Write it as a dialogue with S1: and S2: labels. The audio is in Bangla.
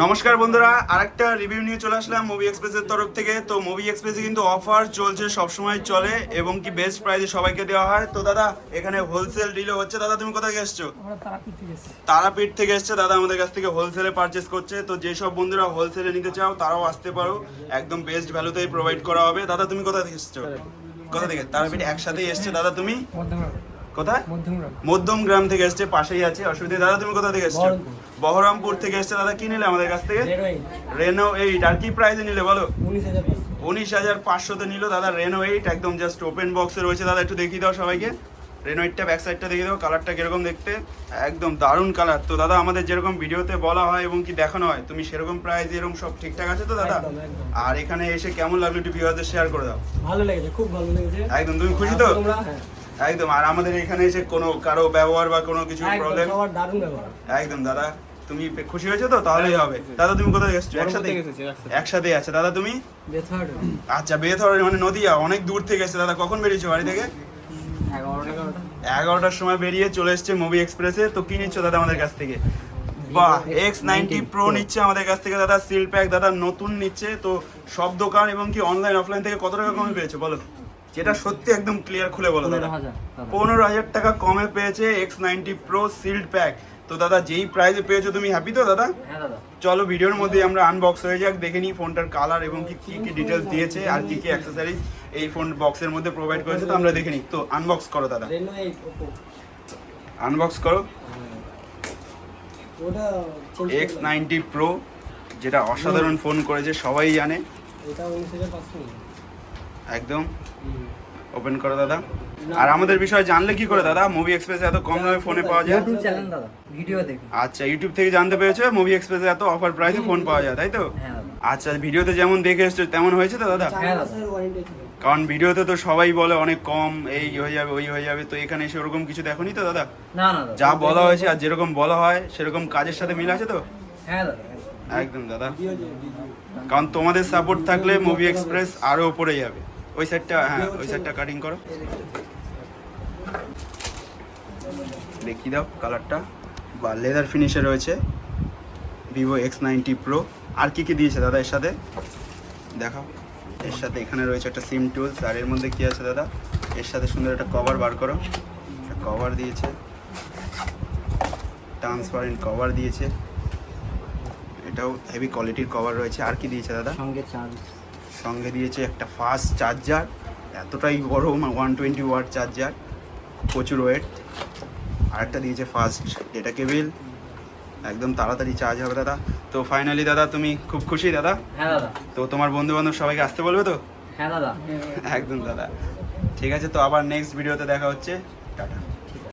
S1: নমস্কার বন্ধুরা, আরেকটা রিভিউ নিয়ে চলে আসলাম মুভি এক্সপ্রেসের তরফ থেকে। তো মুভি এক্সপ্রেসে কিন্তু অফার চলছে, সবসময় চলে এবং কি বেস্ট প্রাইসে সবাইকে দেওয়া হয়। তো দাদা এখানে হোলসেল ডিলও হচ্ছে। দাদা তুমি কোথা থেকে এসছো? তারাপীঠ থেকে এসছে দাদা, আমাদের কাছ থেকে হোলসেলে পারচেস করছে। তো যেসব বন্ধুরা হোলসেলে নিতে চাও তারাও আসতে পারো, একদম বেস্ট ভ্যালুতেই প্রোভাইড করা হবে। দাদা তুমি কোথা থেকে এসছো? কোথা থেকে? তারাপীঠ একসাথেই এসছে। দাদা তুমি কোথায়? মধ্যমগ্রাম থেকে এসছে, পাশেই আছে, অসুবিধা। দাদা তুমি কোথা থেকে এসছো? বহরমপুর থেকে এসছে। দাদা কি নিলে আমাদের কাছ থেকে? রেনো 8। আর কি প্রাইসে নিলে বলো? 19,500 নিল দাদা রেনো 8, একদম জাস্ট ওপেন বক্সে রয়েছে। দাদা একটু দেখিয়ে দাও সবাইকে রেনো 8টা, ব্যাক সাইডটা দেখিয়ে দাও, কালারটা কিরকম দেখতে, একদম দারুণ কালার। তো দাদা আমাদের যেরকম ভিডিওতে বলা হয় এবং কি দেখানো হয়, তুমি সেরকম প্রাইস এরকম সব ঠিকঠাক আছে তো দাদা? আর এখানে এসে কেমন লাগলো একটু ভিউয়ারদের শেয়ার করে দাও।
S2: ভালো লেগেছে, খুব ভালো লেগেছে।
S1: একদম তুমি খুশি তো? একদম। আর আমাদের এখানে এসে কোনো কারো ব্যবহার বা কোনো কিছু প্রবলেম?
S2: দারুণ ব্যবহার।
S1: একদম দাদা, তুমি খুশি হয়েছো তো? তাহলেই হবে। দাদা তুমি কোথায় এসেছো? একসাথে আছে। দাদা তুমি? আচ্ছা, বেথর মানে নদিয়া, অনেক দূর থেকে এসেছে। দাদা কখন বেরিয়েছো বাড়ি থেকে? 11টার সময় বেরিয়ে চলে এসছে মুভি এক্সপ্রেসে। তো কি নিচ্ছ দাদা আমাদের কাছ থেকে? বাহ, X90 Pro নিচ্ছে আমাদের কাছ থেকে দাদা, সিল প্যাক দাদা, নতুন নিচ্ছে। তো সব দোকান এবং কি অনলাইন অফলাইন থেকে কত টাকা কমে পেয়েছো বলো, যেটা সত্যি একদম ক্লিয়ার খুলে বলো দাদা। 15,000 টাকা কমে পেয়েছে X90 Pro সিল্ড প্যাক। তো দাদা যেই প্রাইসে পেয়েছো তুমি হ্যাপি তো দাদা?
S2: হ্যাঁ দাদা।
S1: চলো ভিডিওর মধ্যে আমরা আনবক্স হয়ে যাক, দেখে নিই ফোনটার কালার এবং কি কি ডিটেলস দিয়েছে আর কি কি অ্যাক্সেসরিজ এই ফোন বক্সের মধ্যে প্রোভাইড করেছে। তো আমরা দেখে নিই। তো আনবক্স করো দাদা,
S2: রেনো 8 ওপো
S1: আনবক্স করো।
S2: ওটা
S1: X90 Pro যেটা অসাধারণ ফোন করেছে, সবাই জানে।
S2: এটা 19,500
S1: একদম ওপেন করো দাদা। আর আমাদের বিষয়ে জানলে কি করে দাদা মুভি এক্সপ্রেসে এত কম দামে ফোনে পাওয়া যায়?
S2: ইউটিউব চ্যানেল দাদা, ভিডিও দেখি।
S1: আচ্ছা, ইউটিউব থেকে জানতে পেরেছো মুভি এক্সপ্রেসে এত অফার প্রাইসে ফোন পাওয়া যায়, তাই তো?
S2: হ্যাঁ দাদা।
S1: আচ্ছা, ভিডিওতে যেমন দেখে এসছো তেমন হয়েছে তো দাদা?
S2: হ্যাঁ দাদা।
S1: কারণ ভিডিওতে তো সবাই বলে অনেক কম, এই হয়ে যাবে ওই হয়ে যাবে। তো এখানে এসে ওরকম কিছু দেখোনি তো দাদা?
S2: না না দাদা,
S1: যা বলা হয়েছে আর যেরকম বলা হয় সেরকম কাজের সাথে মিল আছে তো?
S2: হ্যাঁ দাদা
S1: একদম দাদা, কারণ তোমাদের সাপোর্ট থাকলে মুভি এক্সপ্রেস আরো উপরে যাবে। ওই সাইডটা, হ্যাঁ ওই সাইডটা কাটিং করো, দেখিয়ে দাও কালারটা। বা লেদার ফিনিশে রয়েছে ভিভো X90 Pro। আর কি কি দিয়েছে দাদা এর সাথে দেখাও। এর সাথে এখানে রয়েছে একটা সিম টুলস। আর এর মধ্যে কি আছে দাদা? এর সাথে সুন্দর একটা কভার বার করো, একটা কভার দিয়েছে, ট্রান্সপারেন্ট কভার দিয়েছে, এটাও হেভি কোয়ালিটির কভার রয়েছে। আর কি দিয়েছে দাদা? সঙ্গে দিয়েছে একটা ফাস্ট চার্জার, এতটাই বড় 120 ওয়াট চার্জার, প্রচুর ওয়েট। আরেকটা দিয়েছে ফাস্ট ডেটা কেবিল, একদম তাড়াতাড়ি চার্জ হবে দাদা। তো ফাইনালি দাদা তুমি খুব খুশি দাদা?
S2: হ্যাঁ দাদা।
S1: তো তোমার বন্ধু বান্ধব সবাইকে আসতে বলবে তো?
S2: হ্যাঁ দাদা।
S1: একদম দাদা, ঠিক আছে। তো আবার নেক্সট ভিডিওতে দেখা হচ্ছে, টাটা।